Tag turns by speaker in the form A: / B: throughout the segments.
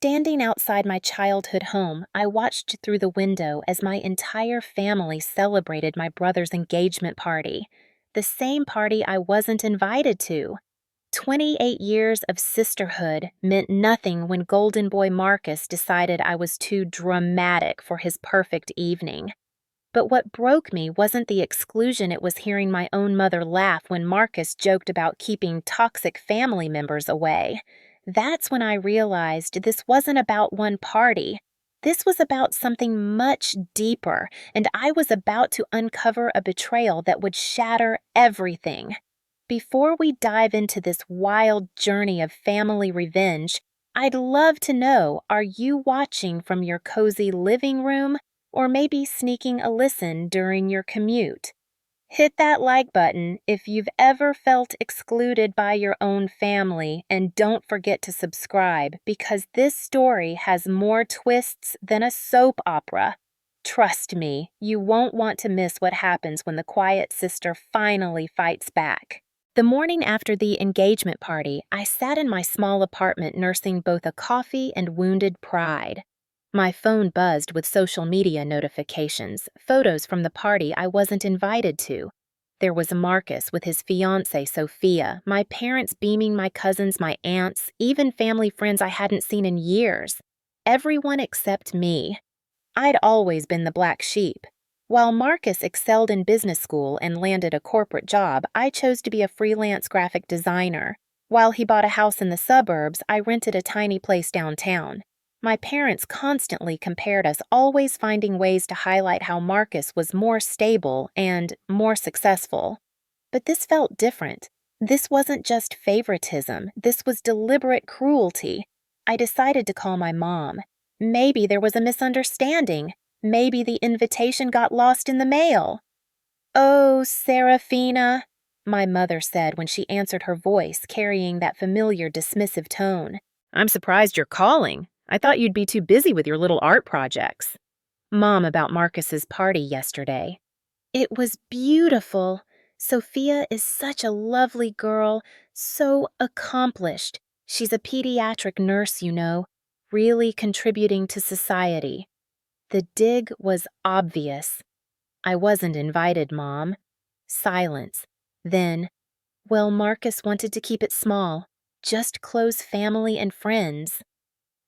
A: Standing outside my childhood home, I watched through the window as my entire family celebrated my brother's engagement party, the same party I wasn't invited to. 28 years of sisterhood meant nothing when Golden Boy Marcus decided I was too dramatic for his perfect evening. But what broke me wasn't the exclusion, it was hearing my own mother laugh when Marcus joked about keeping toxic family members away. That's when I realized this wasn't about one party. This was about something much deeper, and I was about to uncover a betrayal that would shatter everything. Before we dive into this wild journey of family revenge, I'd love to know, are you watching from your cozy living room or maybe sneaking a listen during your commute? Hit that like button if you've ever felt excluded by your own family, and don't forget to subscribe because this story has more twists than a soap opera. Trust me, you won't want to miss what happens when the quiet sister finally fights back. The morning after the engagement party, I sat in my small apartment nursing both a coffee and wounded pride. My phone buzzed with social media notifications, photos from the party I wasn't invited to. There was Marcus with his fiancée Sophia, my parents beaming my cousins, my aunts, even family friends I hadn't seen in years. Everyone except me. I'd always been the black sheep. While Marcus excelled in business school and landed a corporate job, I chose to be a freelance graphic designer. While he bought a house in the suburbs, I rented a tiny place downtown. My parents constantly compared us, always finding ways to highlight how Marcus was more stable and more successful. But this felt different. This wasn't just favoritism, this was deliberate cruelty. I decided to call my mom. Maybe there was a misunderstanding. Maybe the invitation got lost in the mail. "Oh, Serafina," my mother said when she answered, her voice carrying that familiar dismissive tone. "I'm surprised you're calling. I thought you'd be too busy with your little art projects." "Mom, about Marcus's party yesterday." "It was beautiful. Sophia is such a lovely girl, so accomplished. She's a pediatric nurse, you know, really contributing to society." The dig was obvious. "I wasn't invited, Mom." Silence. Then, "Well, Marcus wanted to keep it small, just close family and friends."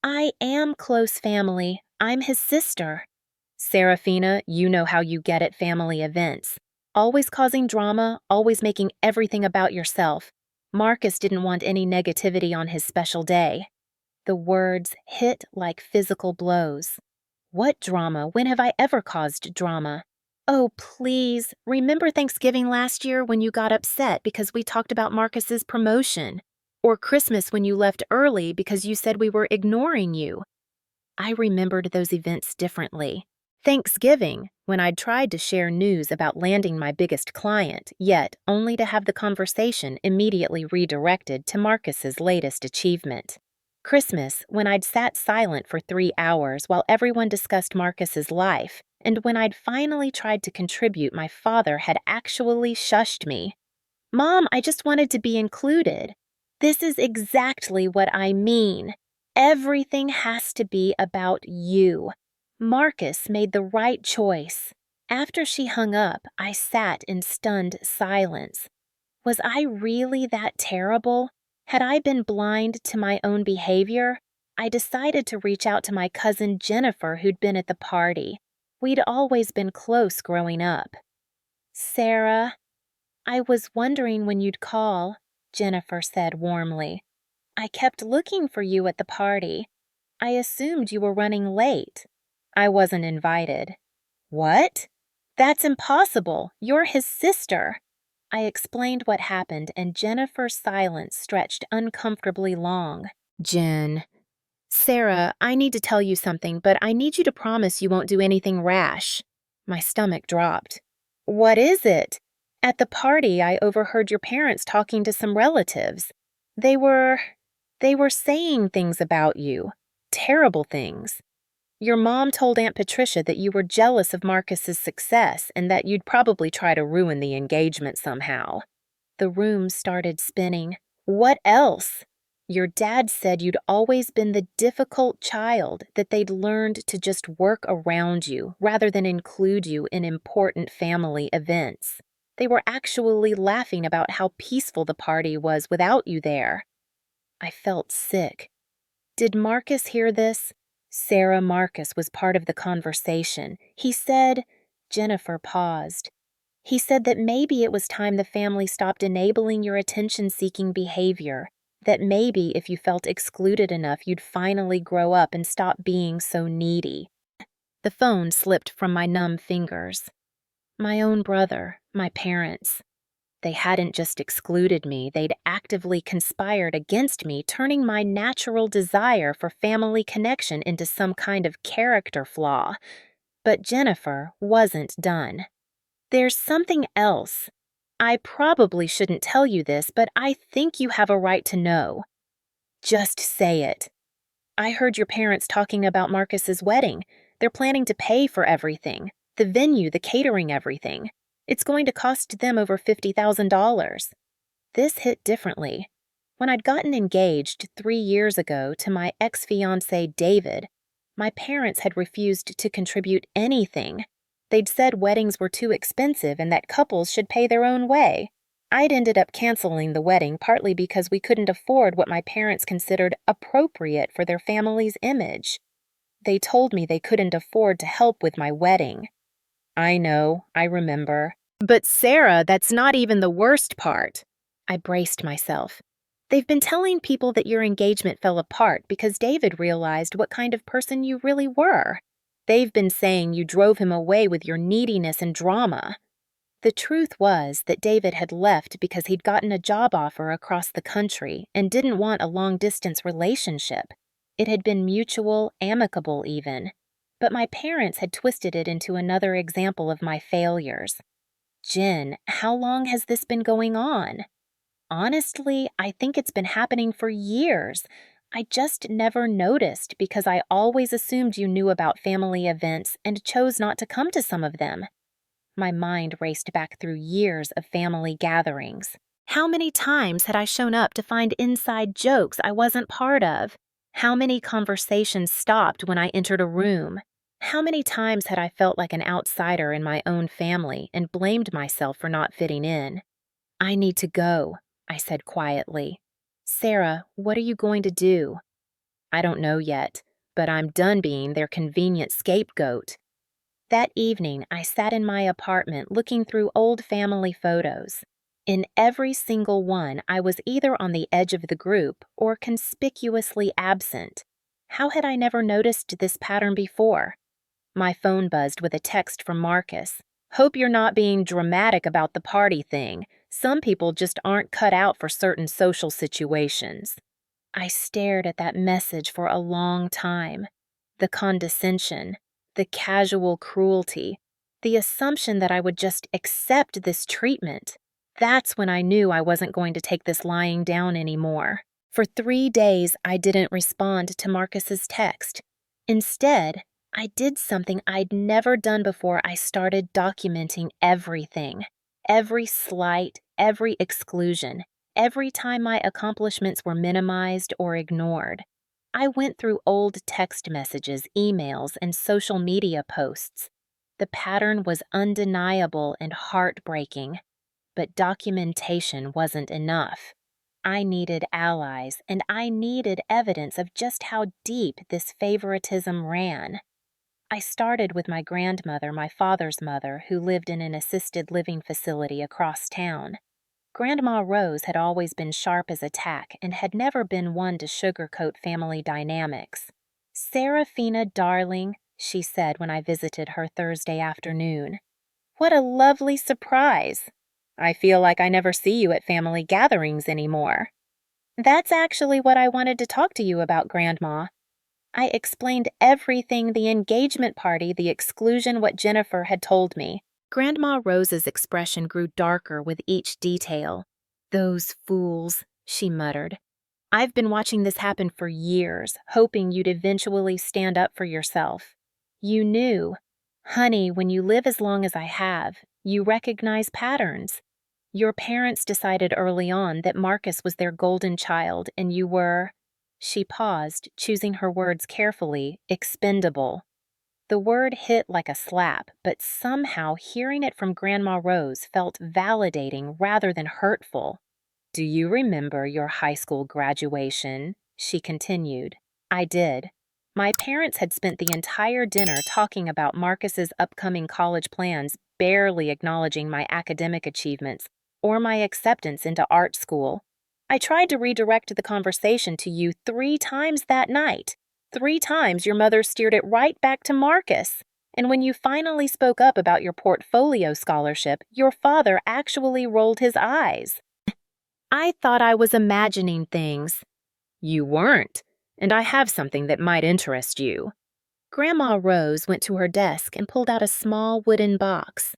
A: "I am close family. I'm his sister." "Serafina, you know how you get at family events. Always causing drama, always making everything about yourself. Marcus didn't want any negativity on his special day." The words hit like physical blows. What drama? When have I ever caused drama? "Oh, please, remember Thanksgiving last year when you got upset because we talked about Marcus's promotion? Or Christmas when you left early because you said we were ignoring you?" I remembered those events differently. Thanksgiving, when I'd tried to share news about landing my biggest client, yet only to have the conversation immediately redirected to Marcus's latest achievement. Christmas, when I'd sat silent for 3 hours while everyone discussed Marcus's life, and when I'd finally tried to contribute, my father had actually shushed me. "Mom, I just wanted to be included." This is exactly what I mean. Everything has to be about you. Marcus made the right choice. After she hung up, I sat in stunned silence. Was I really that terrible? Had I been blind to my own behavior? I decided to reach out to my cousin Jennifer, who'd been at the party. We'd always been close growing up. "Sarah, I was wondering when you'd call," Jennifer said warmly. "I kept looking for you at the party. I assumed you were running late." "I wasn't invited." "What? That's impossible. You're his sister." I explained what happened, and Jennifer's silence stretched uncomfortably long. "Jen." "Sarah, I need to tell you something, but I need you to promise you won't do anything rash." My stomach dropped. "What is it?" "At the party, I overheard your parents talking to some relatives. They were saying things about you. Terrible things. Your mom told Aunt Patricia that you were jealous of Marcus's success and that you'd probably try to ruin the engagement somehow." The room started spinning. "What else?" Your dad said you'd always been the difficult child, that they'd learned to just work around you rather than include you in important family events. They were actually laughing about how peaceful the party was without you there. I felt sick. Did Marcus hear this? Sarah Marcus was part of the conversation. He said, Jennifer paused. He said that maybe it was time the family stopped enabling your attention-seeking behavior, that maybe if you felt excluded enough, you'd finally grow up and stop being so needy. The phone slipped from my numb fingers. My own brother, my parents. They hadn't just excluded me, they'd actively conspired against me, turning my natural desire for family connection into some kind of character flaw. But Jennifer wasn't done. There's something else. I probably shouldn't tell you this, but I think you have a right to know. Just say it. I heard your parents talking about Marcus's wedding. They're planning to pay for everything. The venue, the catering, everything. It's going to cost them over $50,000. This hit differently. When I'd gotten engaged 3 years ago to my ex-fiancé David, my parents had refused to contribute anything. They'd said weddings were too expensive and that couples should pay their own way. I'd ended up canceling the wedding partly because we couldn't afford what my parents considered appropriate for their family's image. They told me they couldn't afford to help with my wedding. I know, I remember. But Sarah, that's not even the worst part. I braced myself. They've been telling people that your engagement fell apart because David realized what kind of person you really were. They've been saying you drove him away with your neediness and drama. The truth was that David had left because he'd gotten a job offer across the country and didn't want a long-distance relationship. It had been mutual, amicable even. But my parents had twisted it into another example of my failures. Jen, how long has this been going on? Honestly, I think it's been happening for years. I just never noticed because I always assumed you knew about family events and chose not to come to some of them. My mind raced back through years of family gatherings. How many times had I shown up to find inside jokes I wasn't part of? How many conversations stopped when I entered a room? How many times had I felt like an outsider in my own family and blamed myself for not fitting in? I need to go, I said quietly. Sarah, what are you going to do? I don't know yet, but I'm done being their convenient scapegoat. That evening, I sat in my apartment looking through old family photos. In every single one, I was either on the edge of the group or conspicuously absent. How had I never noticed this pattern before? My phone buzzed with a text from Marcus. Hope you're not being dramatic about the party thing. Some people just aren't cut out for certain social situations. I stared at that message for a long time. The condescension, the casual cruelty, the assumption that I would just accept this treatment. That's when I knew I wasn't going to take this lying down anymore. For 3 days, I didn't respond to Marcus's text. Instead, I did something I'd never done before. I started documenting everything. Every slight, every exclusion, every time my accomplishments were minimized or ignored. I went through old text messages, emails, and social media posts. The pattern was undeniable and heartbreaking, but documentation wasn't enough. I needed allies, and I needed evidence of just how deep this favoritism ran. I started with my grandmother, my father's mother, who lived in an assisted living facility across town. Grandma Rose had always been sharp as a tack and had never been one to sugarcoat family dynamics. "Serafina, darling," she said when I visited her Thursday afternoon. "What a lovely surprise. I feel like I never see you at family gatherings anymore." "That's actually what I wanted to talk to you about, Grandma." I explained everything, the engagement party, the exclusion, what Jennifer had told me. Grandma Rose's expression grew darker with each detail. "Those fools," she muttered. "I've been watching this happen for years, hoping you'd eventually stand up for yourself. You knew. Honey, when you live as long as I have, you recognize patterns. Your parents decided early on that Marcus was their golden child and you were, she paused, choosing her words carefully, expendable. The word hit like a slap, but somehow hearing it from Grandma Rose felt validating rather than hurtful. Do you remember your high school graduation? She continued. I did. My parents had spent the entire dinner talking about Marcus's upcoming college plans, barely acknowledging my academic achievements or my acceptance into art school. I tried to redirect the conversation to you 3 times that night. 3 times your mother steered it right back to Marcus. And when you finally spoke up about your portfolio scholarship, your father actually rolled his eyes. I thought I was imagining things. You weren't, and I have something that might interest you. Grandma Rose went to her desk and pulled out a small wooden box.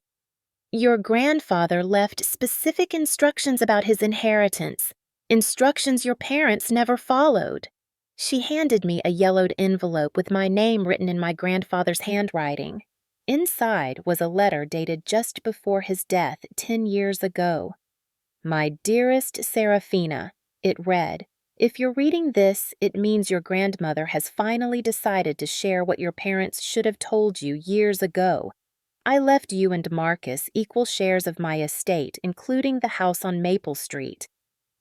A: Your grandfather left specific instructions about his inheritance, instructions your parents never followed. She handed me a yellowed envelope with my name written in my grandfather's handwriting. Inside was a letter dated just before his death 10 years ago. My dearest Seraphina, it read, if you're reading this, it means your grandmother has finally decided to share what your parents should have told you years ago. I left you and Marcus equal shares of my estate, including the house on Maple Street.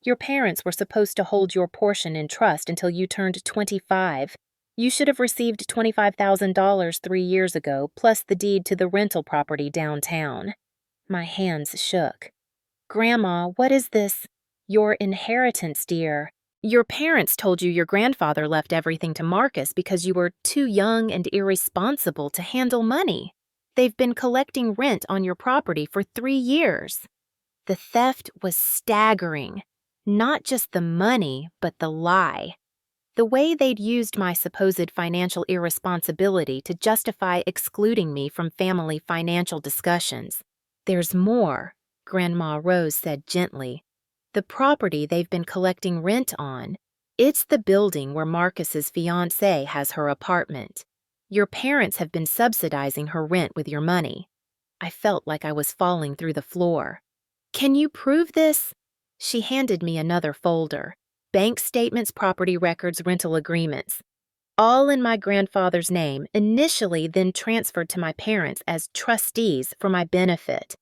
A: Your parents were supposed to hold your portion in trust until you turned 25. You should have received $25,000 3 years ago, plus the deed to the rental property downtown. My hands shook. Grandma, what is this? Your inheritance, dear. Your parents told you your grandfather left everything to Marcus because you were too young and irresponsible to handle money. They've been collecting rent on your property for 3 years. The theft was staggering. Not just the money, but the lie. The way they'd used my supposed financial irresponsibility to justify excluding me from family financial discussions. There's more, Grandma Rose said gently. The property they've been collecting rent on, it's the building where Marcus's fiancée has her apartment. Your parents have been subsidizing her rent with your money. I felt like I was falling through the floor. Can you prove this? She handed me another folder. Bank statements, property records, rental agreements. All in my grandfather's name, initially then transferred to my parents as trustees for my benefit.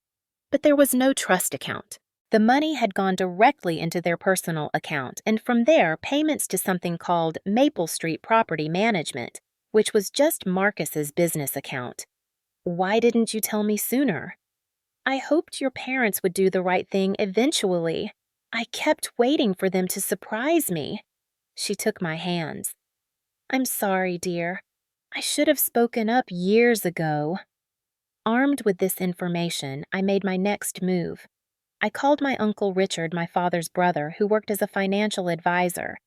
A: But there was no trust account. The money had gone directly into their personal account, and from there, payments to something called Maple Street Property Management, which was just Marcus's business account. Why didn't you tell me sooner? I hoped your parents would do the right thing eventually. I kept waiting for them to surprise me. She took my hands. I'm sorry, dear. I should have spoken up years ago. Armed with this information, I made my next move. I called my Uncle Richard, my father's brother, who worked as a financial advisor.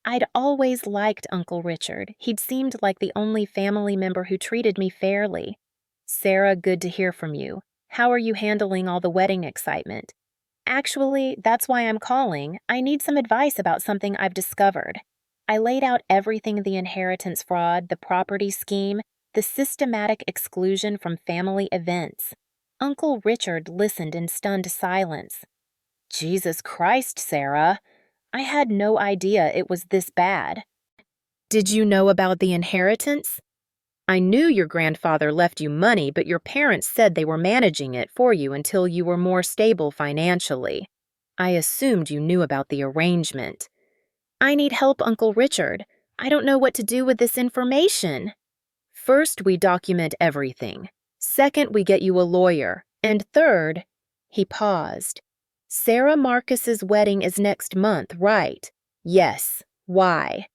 A: I'd always liked Uncle Richard. He'd seemed like the only family member who treated me fairly. Sarah, good to hear from you. How are you handling all the wedding excitement? Actually, that's why I'm calling. I need some advice about something I've discovered. I laid out everything: the inheritance fraud, the property scheme, the systematic exclusion from family events. Uncle Richard listened in stunned silence. Jesus Christ, Sarah. I had no idea it was this bad. Did you know about the inheritance? I knew your grandfather left you money, but your parents said they were managing it for you until you were more stable financially. I assumed you knew about the arrangement. I need help, Uncle Richard. I don't know what to do with this information. First, we document everything. Second, we get you a lawyer. And third, he paused. Sarah Marcus's wedding is next month, right? Yes. Why?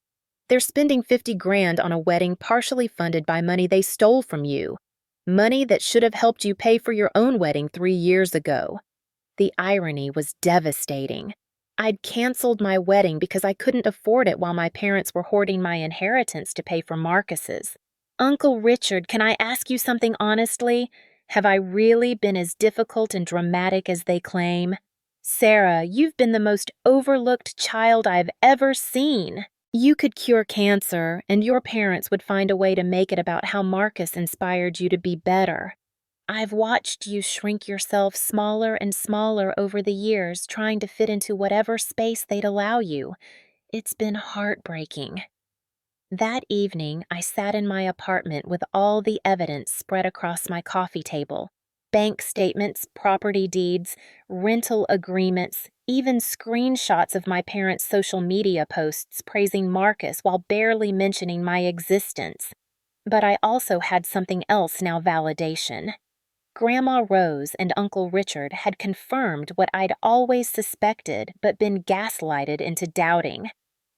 A: They're spending 50 grand on a wedding partially funded by money they stole from you. Money that should have helped you pay for your own wedding 3 years ago. The irony was devastating. I'd canceled my wedding because I couldn't afford it while my parents were hoarding my inheritance to pay for Marcus's. Uncle Richard, can I ask you something honestly? Have I really been as difficult and dramatic as they claim? Sarah, you've been the most overlooked child I've ever seen. You could cure cancer, and your parents would find a way to make it about how Marcus inspired you to be better. I've watched you shrink yourself smaller and smaller over the years, trying to fit into whatever space they'd allow you. It's been heartbreaking." That evening, I sat in my apartment with all the evidence spread across my coffee table: bank statements, property deeds, rental agreements, even screenshots of my parents' social media posts praising Marcus while barely mentioning my existence. But I also had something else now: validation. Grandma Rose and Uncle Richard had confirmed what I'd always suspected but been gaslighted into doubting.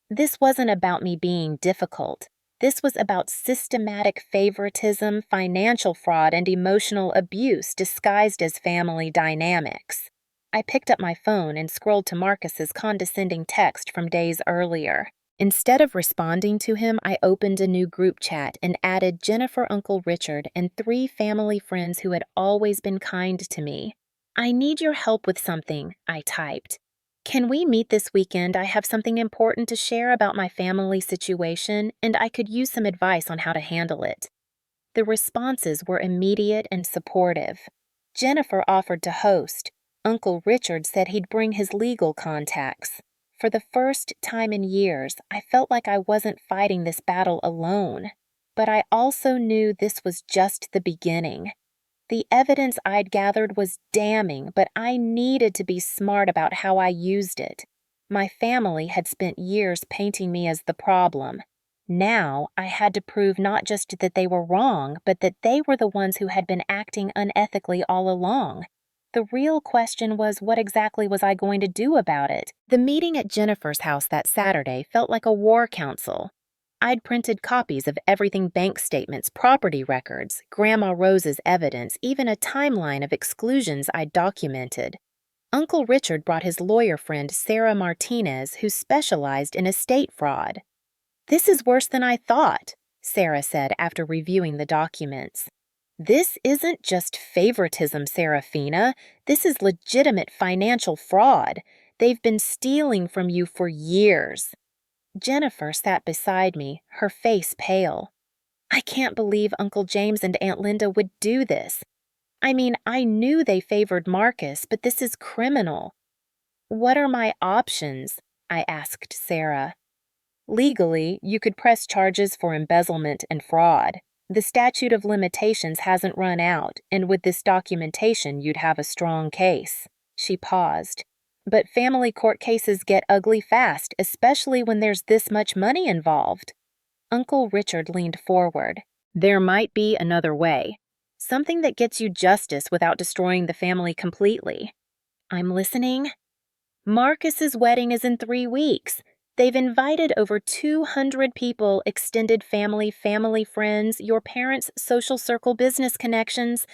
A: This wasn't about me being difficult. This was about systematic favoritism, financial fraud, and emotional abuse disguised as family dynamics. I picked up my phone and scrolled to Marcus's condescending text from days earlier. Instead of responding to him, I opened a new group chat and added Jennifer, Uncle Richard, and 3 family friends who had always been kind to me. "I need your help with something," I typed. "Can we meet this weekend? I have something important to share about my family situation, and I could use some advice on how to handle it." The responses were immediate and supportive. Jennifer offered to host. Uncle Richard said he'd bring his legal contacts. For the first time in years, I felt like I wasn't fighting this battle alone. But I also knew this was just the beginning. The evidence I'd gathered was damning, but I needed to be smart about how I used it. My family had spent years painting me as the problem. Now I had to prove not just that they were wrong, but that they were the ones who had been acting unethically all along. The real question was, what exactly was I going to do about it? The meeting at Jennifer's house that Saturday felt like a war council. I'd printed copies of everything: bank statements, property records, Grandma Rose's evidence, even a timeline of exclusions I'd documented. Uncle Richard brought his lawyer friend Sarah Martinez, who specialized in estate fraud. "This is worse than I thought," Sarah said after reviewing the documents. "This isn't just favoritism, Serafina. This is legitimate financial fraud. They've been stealing from you for years." Jennifer sat beside me, her face pale. "I can't believe Uncle James and Aunt Linda would do this. I mean, I knew they favored Marcus, but this is criminal." "What are my options?" I asked Sarah. "Legally, you could press charges for embezzlement and fraud. The statute of limitations hasn't run out, and with this documentation, you'd have a strong case." She paused. "But family court cases get ugly fast, especially when there's this much money involved." Uncle Richard leaned forward. "There might be another way. Something that gets you justice without destroying the family completely." "I'm listening." "Marcus's wedding is in 3 weeks. They've invited over 200 people: extended family, family friends, your parents' social circle, business connections.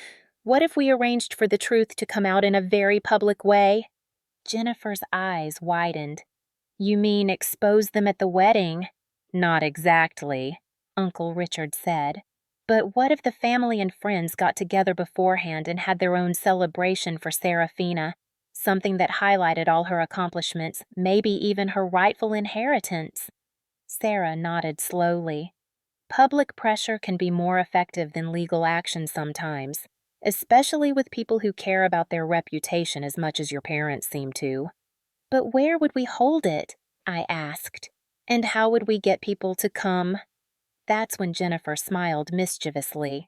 A: What if we arranged for the truth to come out in a very public way?" Jennifer's eyes widened. "You mean expose them at the wedding?" "Not exactly," Uncle Richard said. "But what if the family and friends got together beforehand and had their own celebration for Serafina? Something that highlighted all her accomplishments, maybe even her rightful inheritance." Sarah nodded slowly. "Public pressure can be more effective than legal action sometimes, especially with people who care about their reputation as much as your parents seem to." "But where would we hold it?" I asked. "And how would we get people to come?" That's when Jennifer smiled mischievously.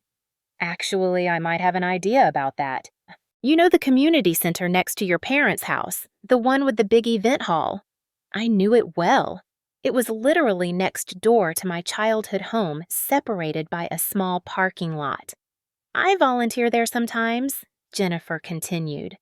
A: "Actually, I might have an idea about that. You know the community center next to your parents' house, the one with the big event hall?" I knew it well. It was literally next door to my childhood home, separated by a small parking lot. "I volunteer there sometimes," Jennifer continued.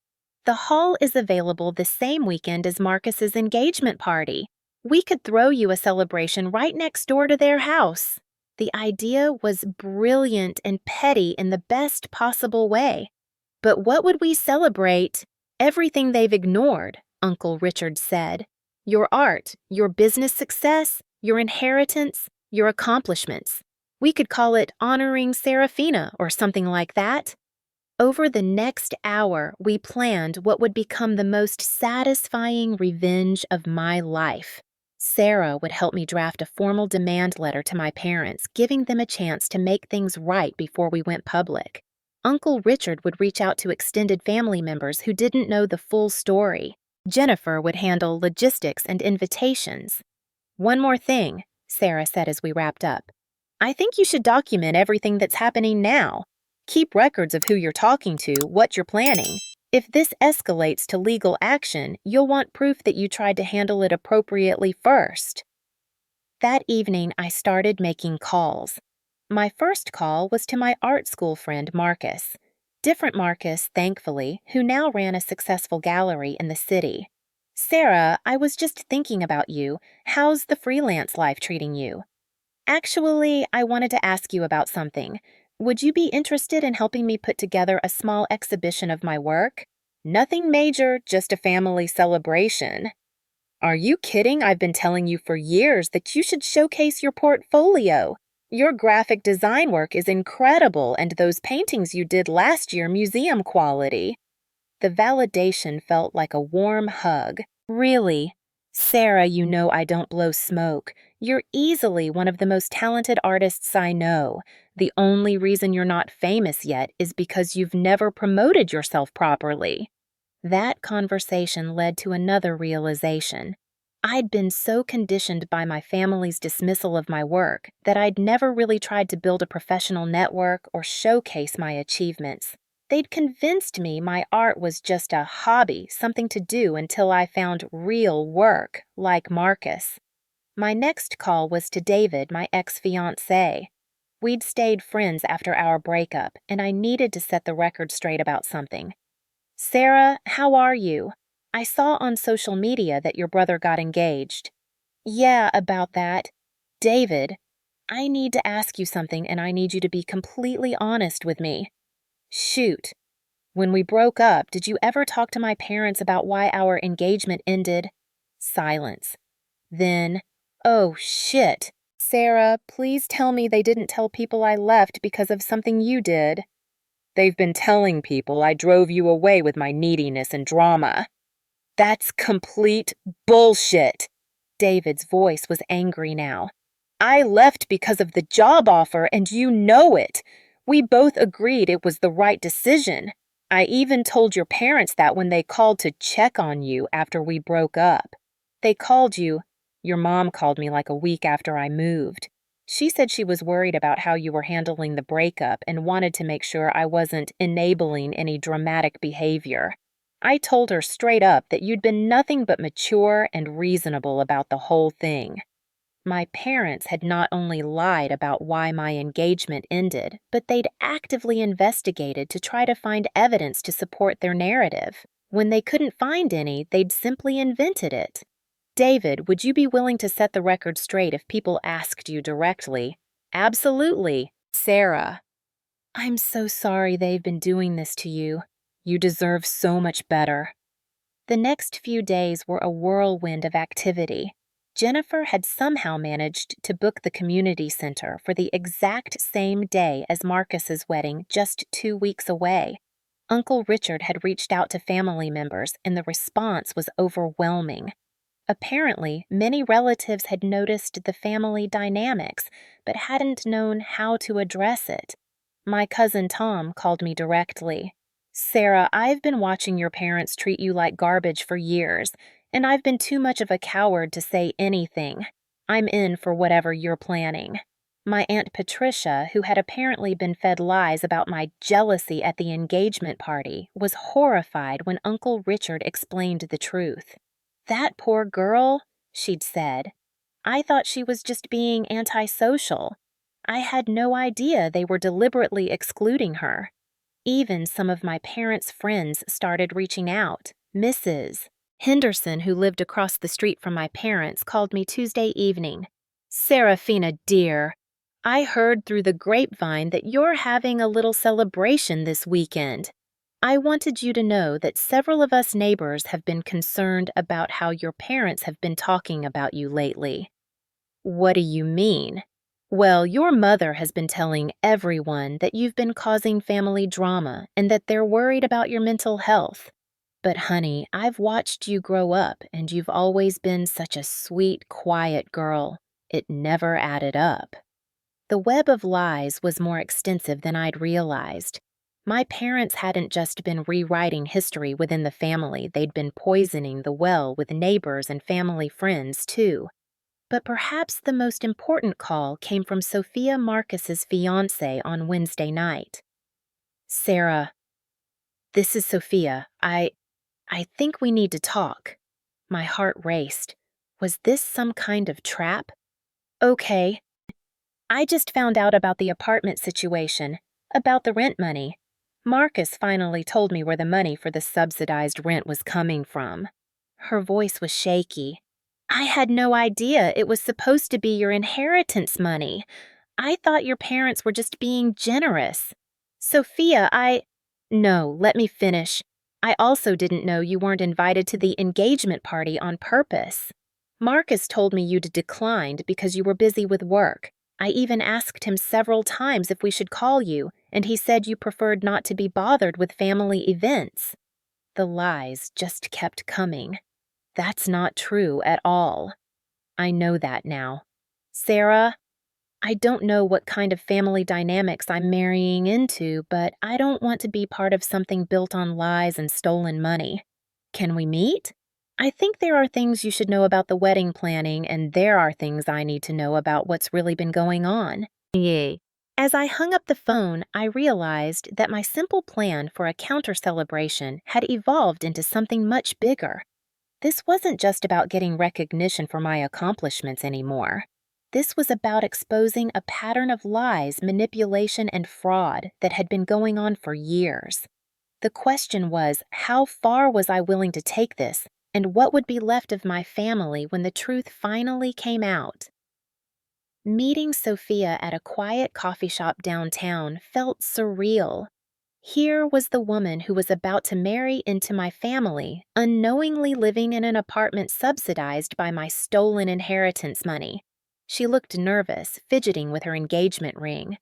A: "The hall is available the same weekend as Marcus's engagement party. We could throw you a celebration right next door to their house." The idea was brilliant and petty in the best possible way. "But what would we celebrate?" "Everything they've ignored," Uncle Richard said. "Your art, your business success, your inheritance, your accomplishments. We could call it Honoring Serafina or something like that." Over the next hour, we planned what would become the most satisfying revenge of my life. Sarah would help me draft a formal demand letter to my parents, giving them a chance to make things right before we went public. Uncle Richard would reach out to extended family members who didn't know the full story. Jennifer would handle logistics and invitations. "One more thing," Sarah said as we wrapped up. "I think you should document everything that's happening now. Keep records of who you're talking to, what you're planning. If this escalates to legal action, you'll want proof that you tried to handle it appropriately first." That evening, I started making calls. My first call was to my art school friend Marcus. Different Marcus, thankfully, who now ran a successful gallery in the city. "Sarah, I was just thinking about you. How's the freelance life treating you? Actually, I wanted to ask you about something. Would you be interested in helping me put together a small exhibition of my work? Nothing major, just a family celebration." "Are you kidding? I've been telling you for years that you should showcase your portfolio. Your graphic design work is incredible, and those paintings you did last year museum quality." The validation felt like a warm hug. "Really? Sarah, you know I don't blow smoke. You're easily one of the most talented artists I know. The only reason you're not famous yet is because you've never promoted yourself properly." That conversation led to another realization. I'd been so conditioned by my family's dismissal of my work that I'd never really tried to build a professional network or showcase my achievements. They'd convinced me my art was just a hobby, something to do until I found real work, like Marcus. My next call was to David, my ex-fiancé. We'd stayed friends after our breakup, and I needed to set the record straight about something. "Sarah, how are you? I saw on social media that your brother got engaged." "Yeah, about that. David, I need to ask you something, and I need you to be completely honest with me." "Shoot. When we broke up, did you ever talk to my parents about why our engagement ended?" Silence. Then, "Oh, shit. Sarah, please tell me they didn't tell people I left because of something you did." "They've been telling people I drove you away with my neediness and drama." "That's complete bullshit." David's voice was angry now. "I left because of the job offer, and you know it. We both agreed it was the right decision. I even told your parents that when they called to check on you after we broke up. They called you. Your mom called me like a week after I moved. She said she was worried about how you were handling the breakup and wanted to make sure I wasn't enabling any dramatic behavior. I told her straight up that you'd been nothing but mature and reasonable about the whole thing." My parents had not only lied about why my engagement ended, but they'd actively investigated to try to find evidence to support their narrative. When they couldn't find any, they'd simply invented it. "David, would you be willing to set the record straight if people asked you directly?" "Absolutely." "Sarah, I'm so sorry they've been doing this to you. You deserve so much better." The next few days were a whirlwind of activity. Jennifer had somehow managed to book the community center for the exact same day as Marcus's wedding, just 2 weeks away. Uncle Richard had reached out to family members, and the response was overwhelming. Apparently, many relatives had noticed the family dynamics, but hadn't known how to address it. My cousin Tom called me directly. "Sarah, I've been watching your parents treat you like garbage for years, and I've been too much of a coward to say anything. I'm in for whatever you're planning." My Aunt Patricia, who had apparently been fed lies about my jealousy at the engagement party, was horrified when Uncle Richard explained the truth. "That poor girl," she'd said. "I thought she was just being antisocial. I had no idea they were deliberately excluding her." Even some of my parents' friends started reaching out. Mrs. Henderson, who lived across the street from my parents, called me Tuesday evening. "Seraphina, dear, I heard through the grapevine that you're having a little celebration this weekend. I wanted you to know that several of us neighbors have been concerned about how your parents have been talking about you lately." "What do you mean?" "Well, your mother has been telling everyone that you've been causing family drama and that they're worried about your mental health. But honey, I've watched you grow up and you've always been such a sweet, quiet girl. It never added up." The web of lies was more extensive than I'd realized. My parents hadn't just been rewriting history within the family, they'd been poisoning the well with neighbors and family friends, too. But perhaps the most important call came from Sophia Marcus's fiancé on Wednesday night. "Sarah, this is Sophia. I think we need to talk." My heart raced. Was this some kind of trap? "Okay. I just found out about the apartment situation, about the rent money. Marcus finally told me where the money for the subsidized rent was coming from." Her voice was shaky. "I had no idea it was supposed to be your inheritance money. I thought your parents were just being generous. Sophia, No, let me finish. I also didn't know you weren't invited to the engagement party on purpose. Marcus told me you'd declined because you were busy with work. I even asked him several times if we should call you, and he said you preferred not to be bothered with family events." The lies just kept coming. That's not true at all. I know that now. "Sarah, I don't know what kind of family dynamics I'm marrying into, but I don't want to be part of something built on lies and stolen money. Can we meet? I think there are things you should know about the wedding planning, and there are things I need to know about what's really been going on." Yay. As I hung up the phone, I realized that my simple plan for a counter-celebration had evolved into something much bigger. This wasn't just about getting recognition for my accomplishments anymore. This was about exposing a pattern of lies, manipulation, and fraud that had been going on for years. The question was, how far was I willing to take this, and what would be left of my family when the truth finally came out? Meeting Sophia at a quiet coffee shop downtown felt surreal. Here was the woman who was about to marry into my family, unknowingly living in an apartment subsidized by my stolen inheritance money. She looked nervous, fidgeting with her engagement ring.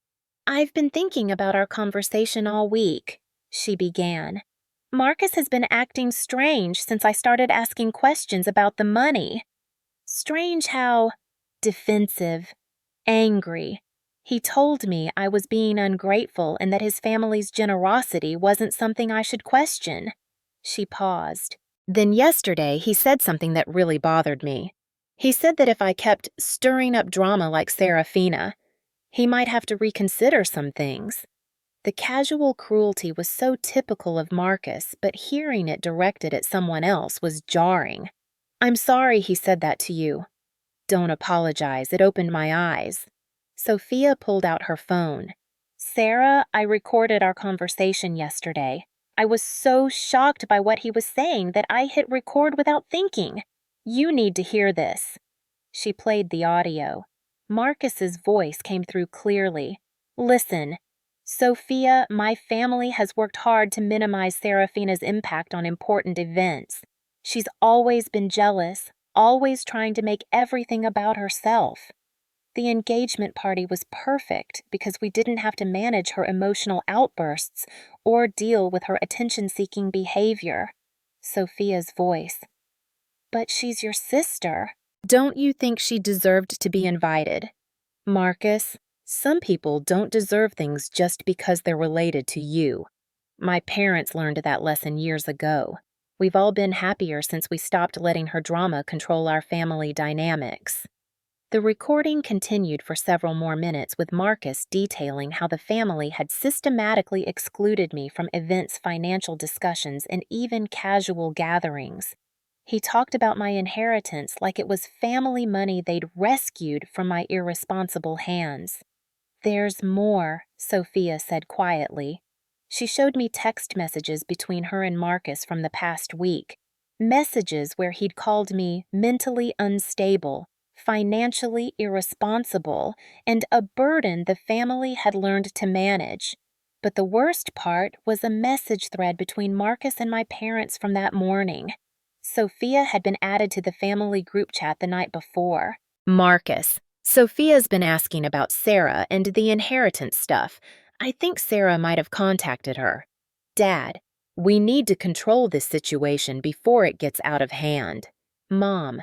A: "I've been thinking about our conversation all week," she began. "Marcus has been acting strange since I started asking questions about the money. Strange how defensive, angry. He told me I was being ungrateful and that his family's generosity wasn't something I should question." She paused. "Then yesterday he said something that really bothered me. He said that if I kept stirring up drama like Serafina, he might have to reconsider some things." The casual cruelty was so typical of Marcus, but hearing it directed at someone else was jarring. "I'm sorry he said that to you." "Don't apologize, it opened my eyes." Sophia pulled out her phone. "Sarah, I recorded our conversation yesterday. I was so shocked by what he was saying that I hit record without thinking. You need to hear this." She played the audio. Marcus's voice came through clearly. "Listen, Sophia, my family has worked hard to minimize Serafina's impact on important events. She's always been jealous, always trying to make everything about herself. The engagement party was perfect because we didn't have to manage her emotional outbursts or deal with her attention-seeking behavior." Sophia's voice. "But she's your sister. Don't you think she deserved to be invited?" "Marcus, some people don't deserve things just because they're related to you. My parents learned that lesson years ago. We've all been happier since we stopped letting her drama control our family dynamics." The recording continued for several more minutes with Marcus detailing how the family had systematically excluded me from events, financial discussions, and even casual gatherings. He talked about my inheritance like it was family money they'd rescued from my irresponsible hands. "There's more," Sophia said quietly. She showed me text messages between her and Marcus from the past week. Messages where he'd called me mentally unstable, financially irresponsible, and a burden the family had learned to manage. But the worst part was a message thread between Marcus and my parents from that morning. Sophia had been added to the family group chat the night before. "Marcus, Sophia's been asking about Sarah and the inheritance stuff. I think Sarah might have contacted her. Dad, we need to control this situation before it gets out of hand. Mom,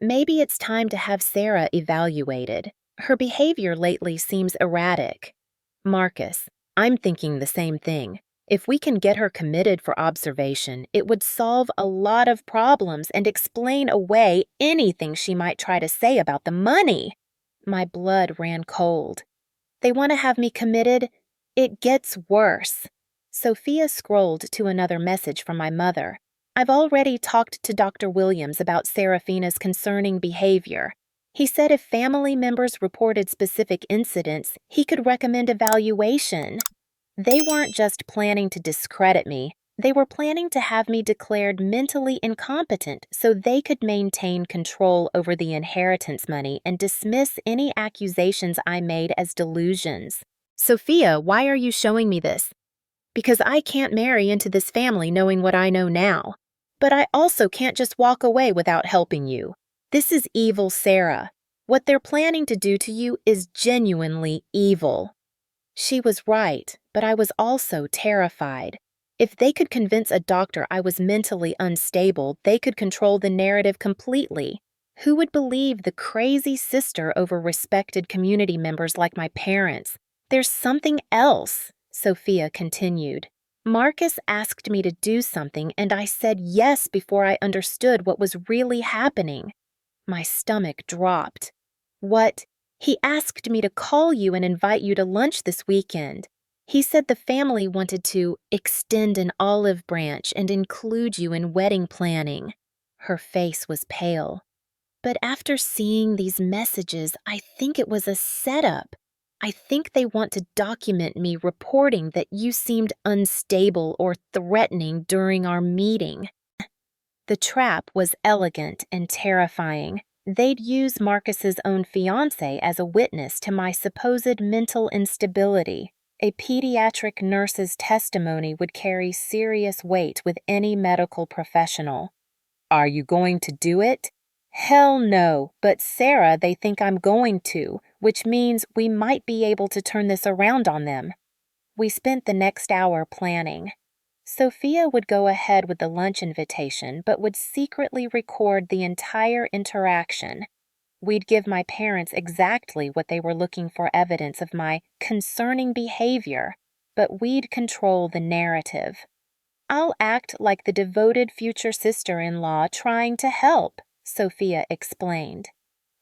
A: maybe it's time to have Sarah evaluated. Her behavior lately seems erratic. Marcus, I'm thinking the same thing. If we can get her committed for observation, it would solve a lot of problems and explain away anything she might try to say about the money. My blood ran cold. They want to have me committed? It gets worse. Sophia scrolled to another message from my mother. I've already talked to Dr. Williams about Seraphina's concerning behavior. He said if family members reported specific incidents, he could recommend evaluation. They weren't just planning to discredit me. They were planning to have me declared mentally incompetent so they could maintain control over the inheritance money and dismiss any accusations I made as delusions. Sophia, why are you showing me this? Because I can't marry into this family knowing what I know now. But I also can't just walk away without helping you. This is evil, Sarah. What they're planning to do to you is genuinely evil. She was right, but I was also terrified. If they could convince a doctor I was mentally unstable, they could control the narrative completely. Who would believe the crazy sister over respected community members like my parents? There's something else, Sophia continued. Marcus asked me to do something, and I said yes before I understood what was really happening. My stomach dropped. What? He asked me to call you and invite you to lunch this weekend. He said the family wanted to extend an olive branch and include you in wedding planning. Her face was pale. But after seeing these messages, I think it was a setup. I think they want to document me reporting that you seemed unstable or threatening during our meeting. The trap was elegant and terrifying. They'd use Marcus's own fiancé as a witness to my supposed mental instability. A pediatric nurse's testimony would carry serious weight with any medical professional. Are you going to do it? Hell no, but Sarah, they think I'm going to, which means we might be able to turn this around on them. We spent the next hour planning. Sophia would go ahead with the lunch invitation, but would secretly record the entire interaction. We'd give my parents exactly what they were looking for evidence of my concerning behavior, but we'd control the narrative. I'll act like the devoted future sister-in-law trying to help, Sophia explained.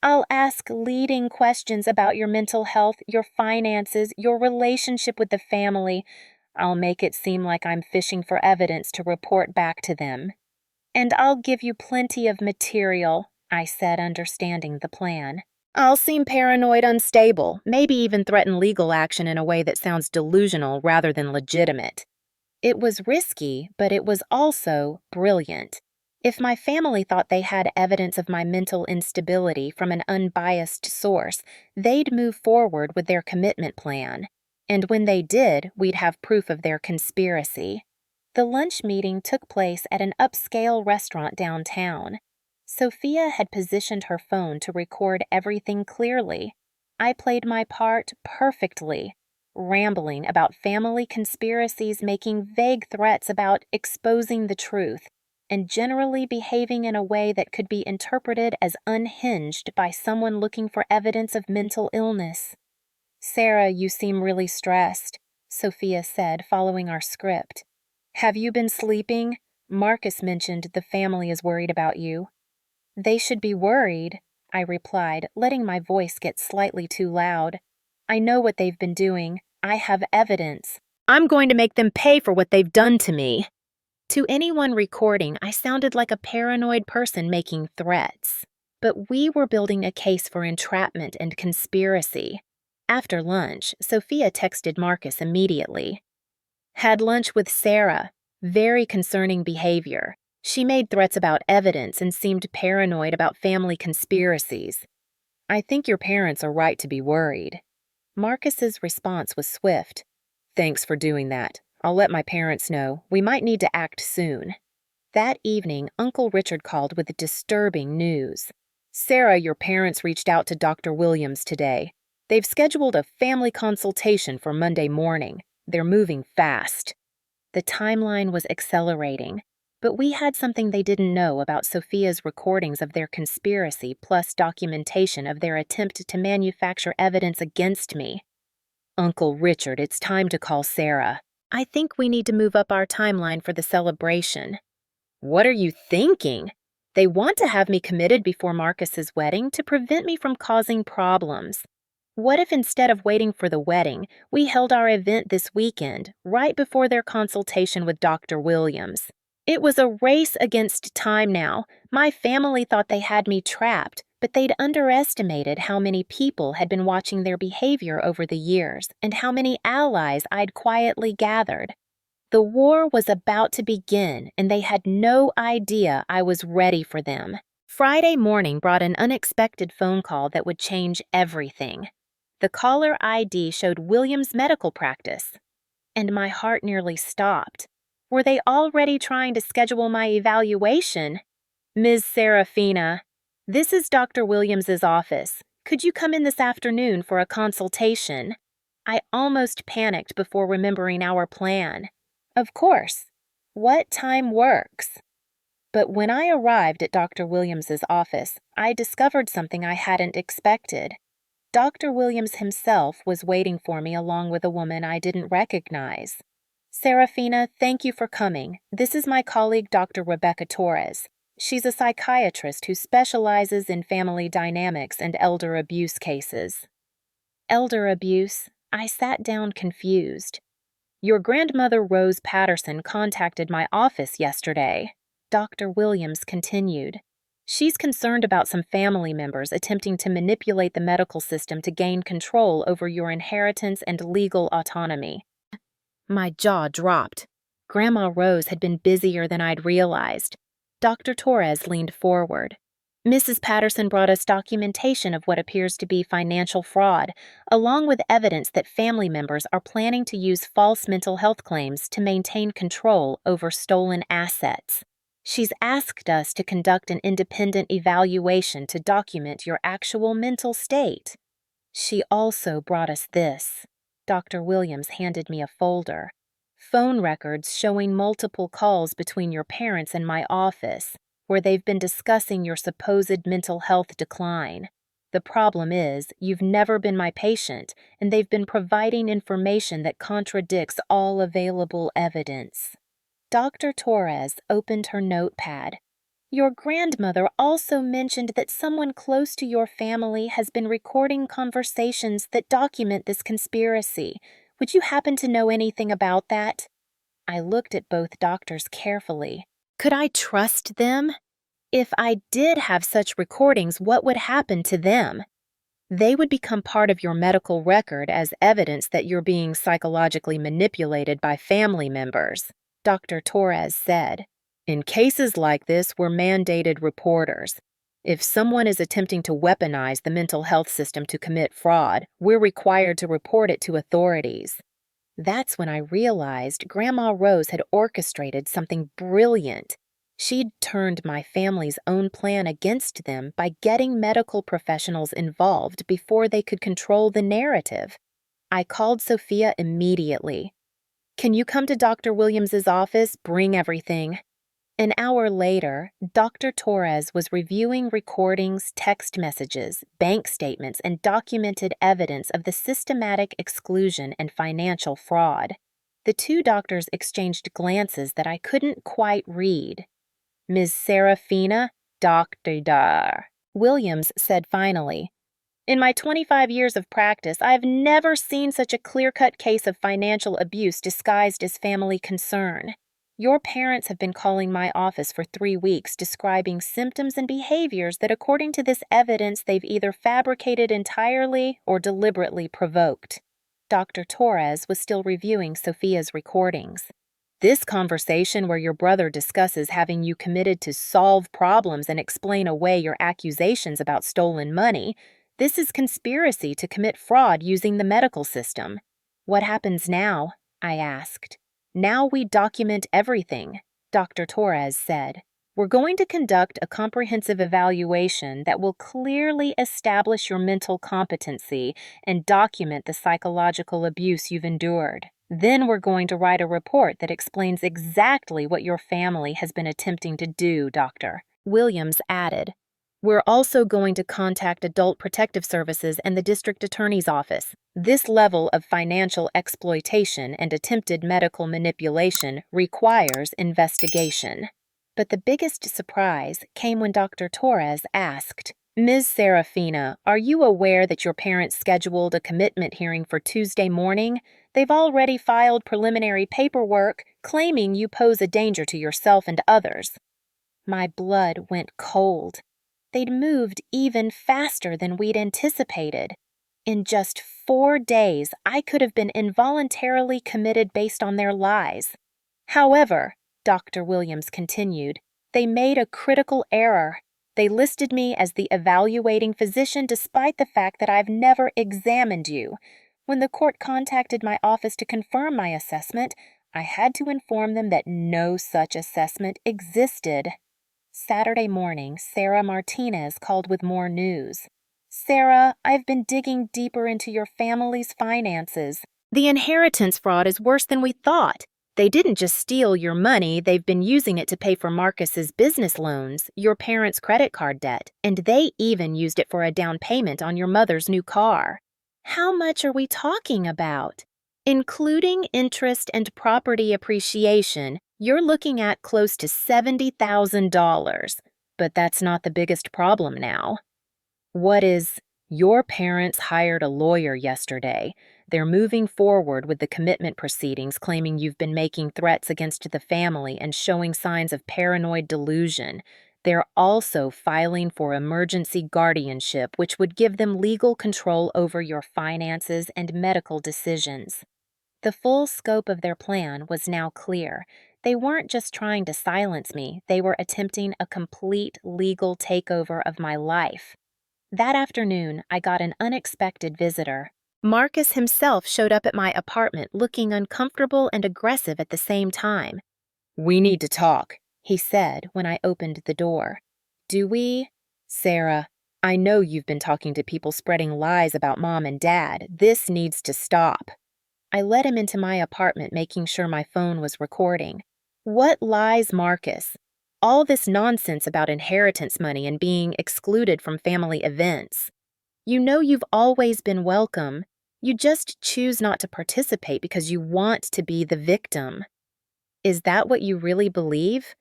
A: I'll ask leading questions about your mental health, your finances, your relationship with the family. I'll make it seem like I'm fishing for evidence to report back to them. And I'll give you plenty of material, I said, understanding the plan. I'll seem paranoid, unstable, maybe even threaten legal action in a way that sounds delusional rather than legitimate. It was risky, but it was also brilliant. If my family thought they had evidence of my mental instability from an unbiased source, they'd move forward with their commitment plan. And when they did, we'd have proof of their conspiracy. The lunch meeting took place at an upscale restaurant downtown. Sophia had positioned her phone to record everything clearly. I played my part perfectly, rambling about family conspiracies, making vague threats about exposing the truth, and generally behaving in a way that could be interpreted as unhinged by someone looking for evidence of mental illness. Sarah, you seem really stressed, Sophia said, following our script. Have you been sleeping? Marcus mentioned the family is worried about you. They should be worried, I replied, letting my voice get slightly too loud. I know what they've been doing. I have evidence. I'm going to make them pay for what they've done to me. To anyone recording, I sounded like a paranoid person making threats. But we were building a case for entrapment and conspiracy. After lunch, Sophia texted Marcus immediately. Had lunch with Sarah. Very concerning behavior. She made threats about evidence and seemed paranoid about family conspiracies. I think your parents are right to be worried. Marcus's response was swift. Thanks for doing that. I'll let my parents know. We might need to act soon. That evening, Uncle Richard called with disturbing news. Sarah, your parents reached out to Dr. Williams today. They've scheduled a family consultation for Monday morning. They're moving fast. The timeline was accelerating, but we had something they didn't know about Sophia's recordings of their conspiracy plus documentation of their attempt to manufacture evidence against me. Uncle Richard, it's time to call Sarah. I think we need to move up our timeline for the celebration. What are you thinking? They want to have me committed before Marcus's wedding to prevent me from causing problems. What if instead of waiting for the wedding, we held our event this weekend, right before their consultation with Dr. Williams? It was a race against time now. My family thought they had me trapped, but they'd underestimated how many people had been watching their behavior over the years and how many allies I'd quietly gathered. The war was about to begin, and they had no idea I was ready for them. Friday morning brought an unexpected phone call that would change everything. The caller ID showed Williams' medical practice, and my heart nearly stopped. Were they already trying to schedule my evaluation? Ms. Serafina, this is Dr. Williams's office. Could you come in this afternoon for a consultation? I almost panicked before remembering our plan. Of course. What time works? But when I arrived at Dr. Williams's office, I discovered something I hadn't expected. Dr. Williams himself was waiting for me along with a woman I didn't recognize. Serafina, thank you for coming. This is my colleague, Dr. Rebecca Torres. She's a psychiatrist who specializes in family dynamics and elder abuse cases. Elder abuse? I sat down confused. Your grandmother Rose Patterson contacted my office yesterday, Dr. Williams continued. She's concerned about some family members attempting to manipulate the medical system to gain control over your inheritance and legal autonomy. My jaw dropped. Grandma Rose had been busier than I'd realized. Dr. Torres leaned forward. Mrs. Patterson brought us documentation of what appears to be financial fraud, along with evidence that family members are planning to use false mental health claims to maintain control over stolen assets. She's asked us to conduct an independent evaluation to document your actual mental state. She also brought us this. Dr. Williams handed me a folder. Phone records showing multiple calls between your parents and my office, where they've been discussing your supposed mental health decline. The problem is, you've never been my patient, and they've been providing information that contradicts all available evidence. Dr. Torres opened her notepad. Your grandmother also mentioned that someone close to your family has been recording conversations that document this conspiracy. Would you happen to know anything about that? I looked at both doctors carefully. Could I trust them? If I did have such recordings, what would happen to them? They would become part of your medical record as evidence that you're being psychologically manipulated by family members, Dr. Torres said. In cases like this, we're mandated reporters. If someone is attempting to weaponize the mental health system to commit fraud, we're required to report it to authorities. That's when I realized Grandma Rose had orchestrated something brilliant. She'd turned my family's own plan against them by getting medical professionals involved before they could control the narrative. I called Sophia immediately. Can you come to Dr. Williams's office? Bring everything. An hour later, Dr. Torres was reviewing recordings, text messages, bank statements, and documented evidence of the systematic exclusion and financial fraud. The two doctors exchanged glances that I couldn't quite read. Ms. Serafina, Dr. Dar, Williams said finally. In my 25 years of practice, I've never seen such a clear-cut case of financial abuse disguised as family concern. Your parents have been calling my office for 3 weeks describing symptoms and behaviors that, according to this evidence, they've either fabricated entirely or deliberately provoked. Dr. Torres was still reviewing Sophia's recordings. This conversation where your brother discusses having you committed to solve problems and explain away your accusations about stolen money, this is conspiracy to commit fraud using the medical system. What happens now? I asked. Now we document everything, Dr. Torres said. We're going to conduct a comprehensive evaluation that will clearly establish your mental competency and document the psychological abuse you've endured. Then we're going to write a report that explains exactly what your family has been attempting to do, Doctor. Williams added. We're also going to contact Adult Protective Services and the District Attorney's Office. This level of financial exploitation and attempted medical manipulation requires investigation. But the biggest surprise came when Dr. Torres asked, Ms. Serafina, are you aware that your parents scheduled a commitment hearing for Tuesday morning? They've already filed preliminary paperwork claiming you pose a danger to yourself and others. My blood went cold. They'd moved even faster than we'd anticipated. In just 4 days, I could have been involuntarily committed based on their lies. However, Dr. Williams continued, they made a critical error. They listed me as the evaluating physician despite the fact that I've never examined you. When the court contacted my office to confirm my assessment, I had to inform them that no such assessment existed. Saturday morning, Sarah Martinez called with more news. Sarah, I've been digging deeper into your family's finances. The inheritance fraud is worse than we thought. They didn't just steal your money, they've been using it to pay for Marcus's business loans, your parents' credit card debt, and they even used it for a down payment on your mother's new car. How much are we talking about? Including interest and property appreciation, you're looking at close to $70,000. But that's not the biggest problem now. What is, your parents hired a lawyer yesterday. They're moving forward with the commitment proceedings, claiming you've been making threats against the family and showing signs of paranoid delusion. They're also filing for emergency guardianship, which would give them legal control over your finances and medical decisions. The full scope of their plan was now clear. They weren't just trying to silence me, they were attempting a complete legal takeover of my life. That afternoon, I got an unexpected visitor. Marcus himself showed up at my apartment looking uncomfortable and aggressive at the same time. "We need to talk," he said when I opened the door. "Do we?" "Sarah, I know you've been talking to people spreading lies about Mom and Dad. This needs to stop." I led him into my apartment, making sure my phone was recording. "What lies, Marcus? All this nonsense about inheritance money and being excluded from family events. You know you've always been welcome. You just choose not to participate because you want to be the victim. Is that what you really believe?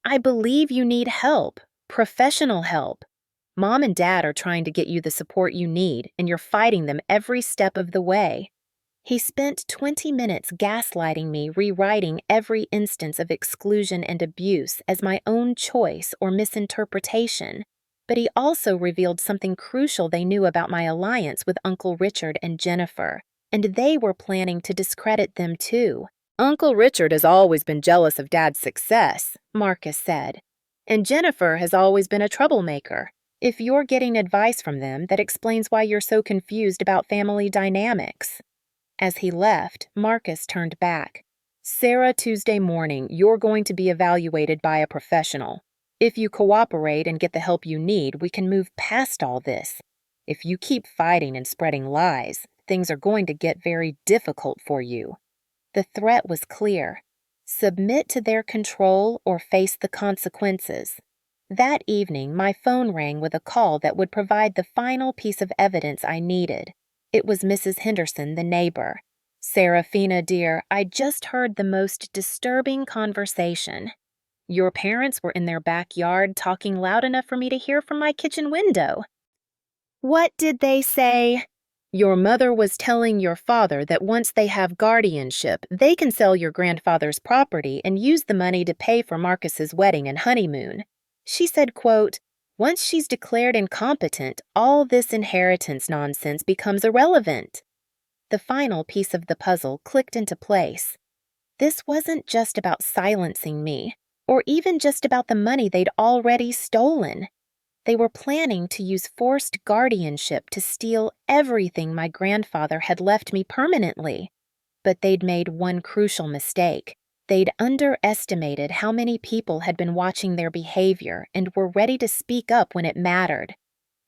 A: I believe you need help, professional help. Mom and Dad are trying to get you the support you need, and you're fighting them every step of the way." He spent 20 minutes gaslighting me, rewriting every instance of exclusion and abuse as my own choice or misinterpretation. But he also revealed something crucial they knew about my alliance with Uncle Richard and Jennifer, and they were planning to discredit them too. "Uncle Richard has always been jealous of Dad's success," Marcus said, "and Jennifer has always been a troublemaker. If you're getting advice from them, that explains why you're so confused about family dynamics." As he left, Marcus turned back. "Sarah, Tuesday morning, you're going to be evaluated by a professional. If you cooperate and get the help you need, we can move past all this. If you keep fighting and spreading lies, things are going to get very difficult for you." The threat was clear. Submit to their control or face the consequences. That evening, my phone rang with a call that would provide the final piece of evidence I needed. It was Mrs. Henderson, the neighbor. "Serafina, dear, I just heard the most disturbing conversation. Your parents were in their backyard talking loud enough for me to hear from my kitchen window." "What did they say?" "Your mother was telling your father that once they have guardianship, they can sell your grandfather's property and use the money to pay for Marcus's wedding and honeymoon. She said, quote, 'Once she's declared incompetent, all this inheritance nonsense becomes irrelevant.'" The final piece of the puzzle clicked into place. This wasn't just about silencing me, or even just about the money they'd already stolen. They were planning to use forced guardianship to steal everything my grandfather had left me permanently. But they'd made one crucial mistake. They'd underestimated how many people had been watching their behavior and were ready to speak up when it mattered.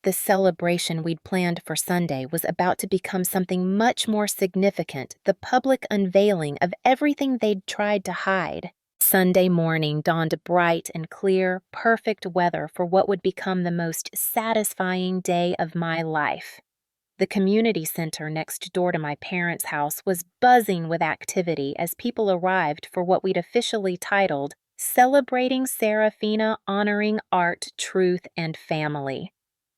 A: The celebration we'd planned for Sunday was about to become something much more significant, the public unveiling of everything they'd tried to hide. Sunday morning dawned bright and clear, perfect weather for what would become the most satisfying day of my life. The community center next door to my parents' house was buzzing with activity as people arrived for what we'd officially titled Celebrating Serafina Honoring Art, Truth, and Family.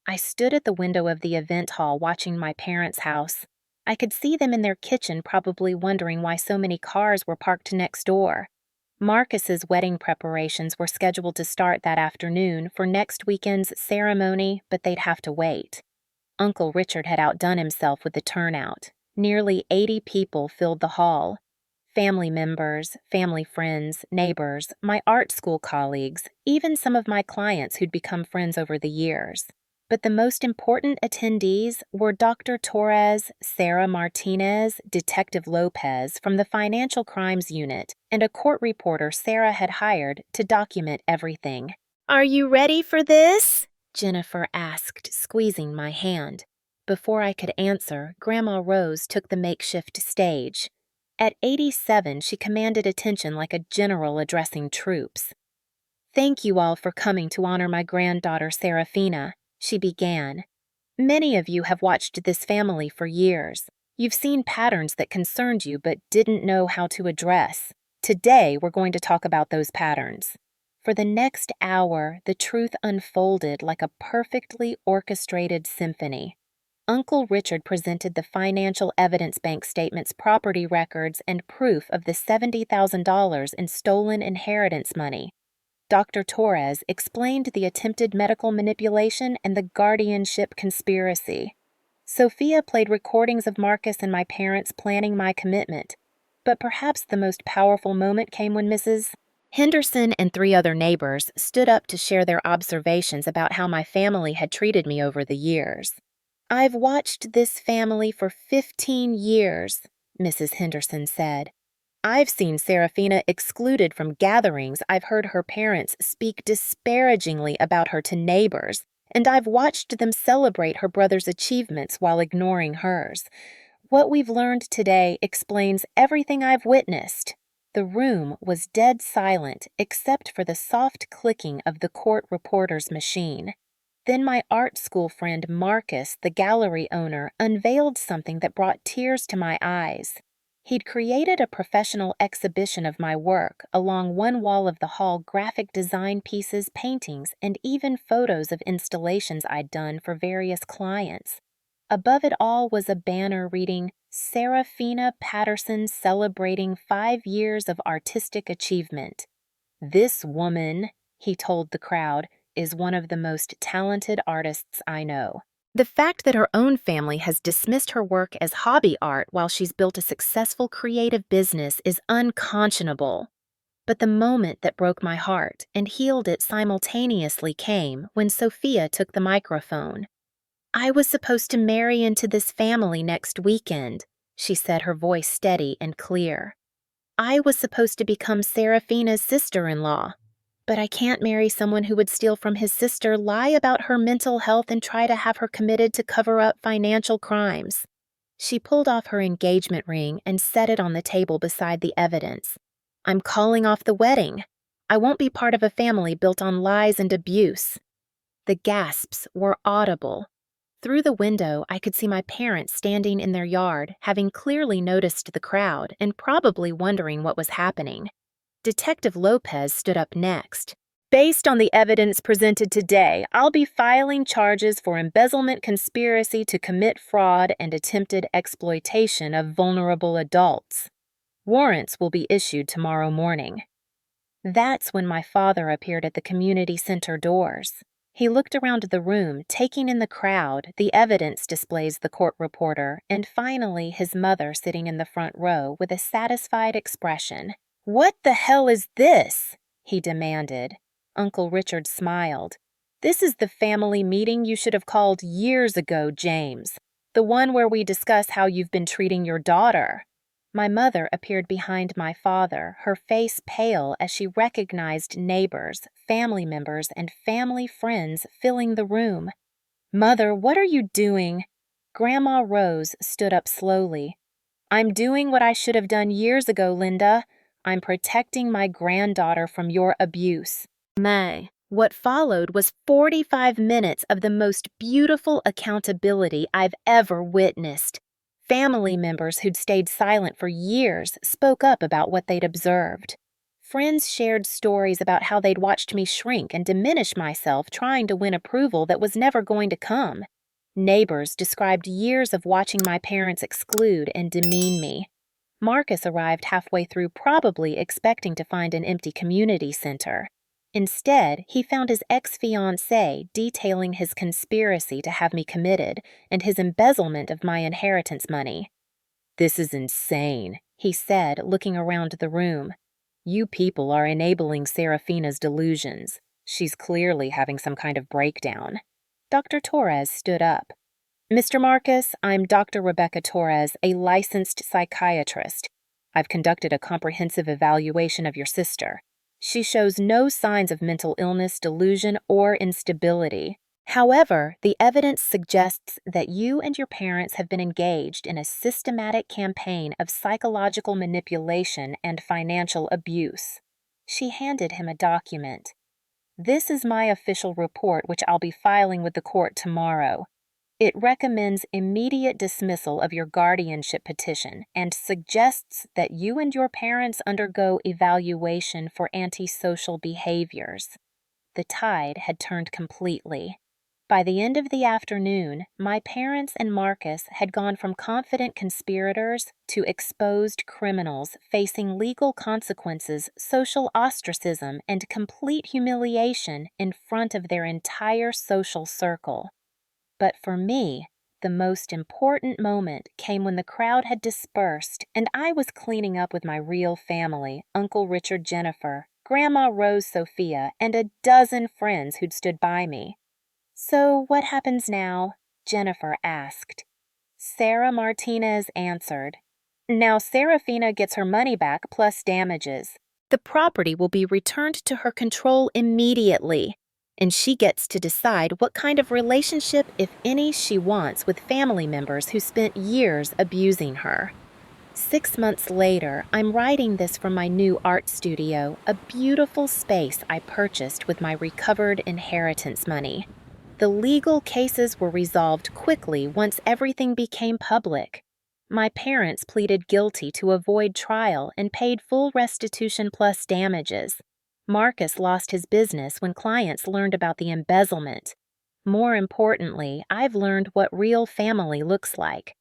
A: I stood at the window of the event hall watching my parents' house. I could see them in their kitchen, probably wondering why so many cars were parked next door. Marcus's wedding preparations were scheduled to start that afternoon for next weekend's ceremony, but they'd have to wait. Uncle Richard had outdone himself with the turnout. Nearly 80 people filled the hall. Family members, family friends, neighbors, my art school colleagues, even some of my clients who'd become friends over the years. But the most important attendees were Dr. Torres, Sarah Martinez, Detective Lopez from the Financial Crimes Unit, and a court reporter Sarah had hired to document everything. "Are you ready for this?" Jennifer asked, squeezing my hand. Before I could answer, Grandma Rose took the makeshift stage. At 87, she commanded attention like a general addressing troops. "Thank you all for coming to honor my granddaughter Serafina," she began. "Many of you have watched this family for years. You've seen patterns that concerned you but didn't know how to address. Today, we're going to talk about those patterns." For the next hour, the truth unfolded like a perfectly orchestrated symphony. Uncle Richard presented the financial evidence bank statements, property records, and proof of the $70,000 in stolen inheritance money. Dr. Torres explained the attempted medical manipulation and the guardianship conspiracy. Sophia played recordings of Marcus and my parents planning my commitment. But perhaps the most powerful moment came when Mrs. Henderson and 3 other neighbors stood up to share their observations about how my family had treated me over the years. "I've watched this family for 15 years," Mrs. Henderson said. "I've seen Serafina excluded from gatherings. I've heard her parents speak disparagingly about her to neighbors, and I've watched them celebrate her brother's achievements while ignoring hers. What we've learned today explains everything I've witnessed." The room was dead silent except for the soft clicking of the court reporter's machine. Then my art school friend Marcus, the gallery owner, unveiled something that brought tears to my eyes. He'd created a professional exhibition of my work, along one wall of the hall graphic design pieces, paintings, and even photos of installations I'd done for various clients. Above it all was a banner reading, "Serafina Patterson celebrating 5 years of artistic achievement." "This woman," he told the crowd, "is one of the most talented artists I know." The fact that her own family has dismissed her work as hobby art while she's built a successful creative business is unconscionable. But the moment that broke my heart and healed it simultaneously came when Sophia took the microphone. "I was supposed to marry into this family next weekend," she said, her voice steady and clear. "I was supposed to become Serafina's sister-in-law. But I can't marry someone who would steal from his sister, lie about her mental health, and try to have her committed to cover up financial crimes." She pulled off her engagement ring and set it on the table beside the evidence. "I'm calling off the wedding. I won't be part of a family built on lies and abuse." The gasps were audible. Through the window, I could see my parents standing in their yard, having clearly noticed the crowd and probably wondering what was happening. Detective Lopez stood up next. "Based on the evidence presented today, I'll be filing charges for embezzlement, conspiracy to commit fraud, and attempted exploitation of vulnerable adults. Warrants will be issued tomorrow morning." That's when my father appeared at the community center doors. He looked around the room, taking in the crowd, the evidence displays, the court reporter, and finally his mother sitting in the front row with a satisfied expression. "What the hell is this?" he demanded. Uncle Richard smiled. "This is the family meeting you should have called years ago, James. The one where we discuss how you've been treating your daughter." My mother appeared behind my father, her face pale as she recognized neighbors, family members, and family friends filling the room. "Mother, what are you doing?" Grandma Rose stood up slowly. "I'm doing what I should have done years ago, Linda. I'm protecting my granddaughter from your abuse. May. What followed was 45 minutes of the most beautiful accountability I've ever witnessed. Family members who'd stayed silent for years spoke up about what they'd observed. Friends shared stories about how they'd watched me shrink and diminish myself trying to win approval that was never going to come. Neighbors described years of watching my parents exclude and demean me. Marcus arrived halfway through, probably expecting to find an empty community center. Instead, he found his ex-fiancée detailing his conspiracy to have me committed and his embezzlement of my inheritance money. "This is insane," he said, looking around the room. "You people are enabling Serafina's delusions. She's clearly having some kind of breakdown." Dr. Torres stood up. "Mr. Marcus, I'm Dr. Rebecca Torres, a licensed psychiatrist. I've conducted a comprehensive evaluation of your sister. She shows no signs of mental illness, delusion, or instability. However, the evidence suggests that you and your parents have been engaged in a systematic campaign of psychological manipulation and financial abuse." She handed him a document. "This is my official report, which I'll be filing with the court tomorrow. It recommends immediate dismissal of your guardianship petition and suggests that you and your parents undergo evaluation for antisocial behaviors." The tide had turned completely. By the end of the afternoon, my parents and Marcus had gone from confident conspirators to exposed criminals facing legal consequences, social ostracism, and complete humiliation in front of their entire social circle. But for me, the most important moment came when the crowd had dispersed and I was cleaning up with my real family, Uncle Richard Jennifer, Grandma Rose Sophia, and a dozen friends who'd stood by me. "So what happens now?" Jennifer asked. Sarah Martinez answered. "Now Serafina gets her money back plus damages. The property will be returned to her control immediately, and she gets to decide what kind of relationship, if any, she wants with family members who spent years abusing her." 6 months later, I'm writing this from my new art studio, a beautiful space I purchased with my recovered inheritance money. The legal cases were resolved quickly once everything became public. My parents pleaded guilty to avoid trial and paid full restitution plus damages. Marcus lost his business when clients learned about the embezzlement. More importantly, I've learned what real family looks like.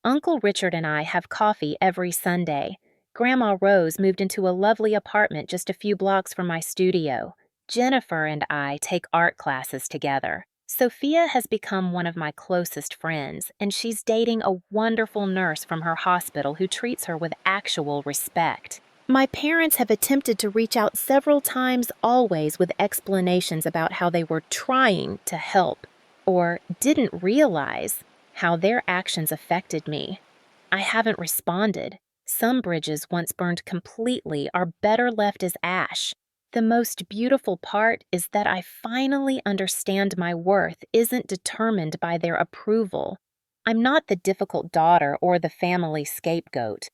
A: Uncle Richard and I have coffee every Sunday. Grandma Rose moved into a lovely apartment just a few blocks from my studio. Jennifer and I take art classes together. Sophia has become one of my closest friends, and she's dating a wonderful nurse from her hospital who treats her with actual respect. My parents have attempted to reach out several times, always with explanations about how they were trying to help, or didn't realize how their actions affected me. I haven't responded. Some bridges once burned completely are better left as ash. The most beautiful part is that I finally understand my worth isn't determined by their approval. I'm not the difficult daughter or the family scapegoat.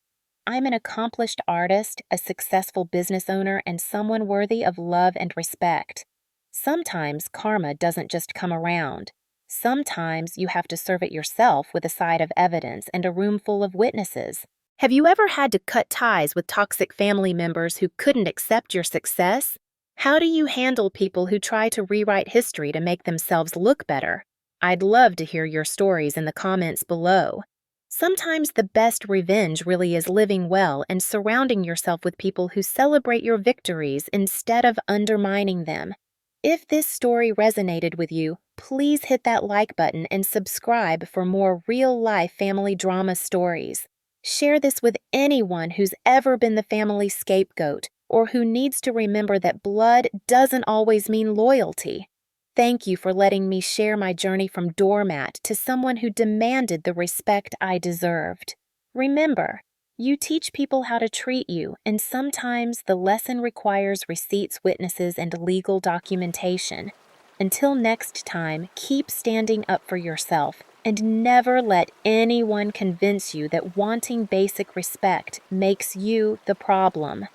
A: I'm an accomplished artist, a successful business owner, and someone worthy of love and respect. Sometimes karma doesn't just come around. Sometimes you have to serve it yourself with a side of evidence and a room full of witnesses. Have you ever had to cut ties with toxic family members who couldn't accept your success? How do you handle people who try to rewrite history to make themselves look better? I'd love to hear your stories in the comments below. Sometimes the best revenge really is living well and surrounding yourself with people who celebrate your victories instead of undermining them. If this story resonated with you, please hit that like button and subscribe for more real-life family drama stories. Share this with anyone who's ever been the family scapegoat or who needs to remember that blood doesn't always mean loyalty. Thank you for letting me share my journey from doormat to someone who demanded the respect I deserved. Remember, you teach people how to treat you, and sometimes the lesson requires receipts, witnesses, and legal documentation. Until next time, keep standing up for yourself, and never let anyone convince you that wanting basic respect makes you the problem.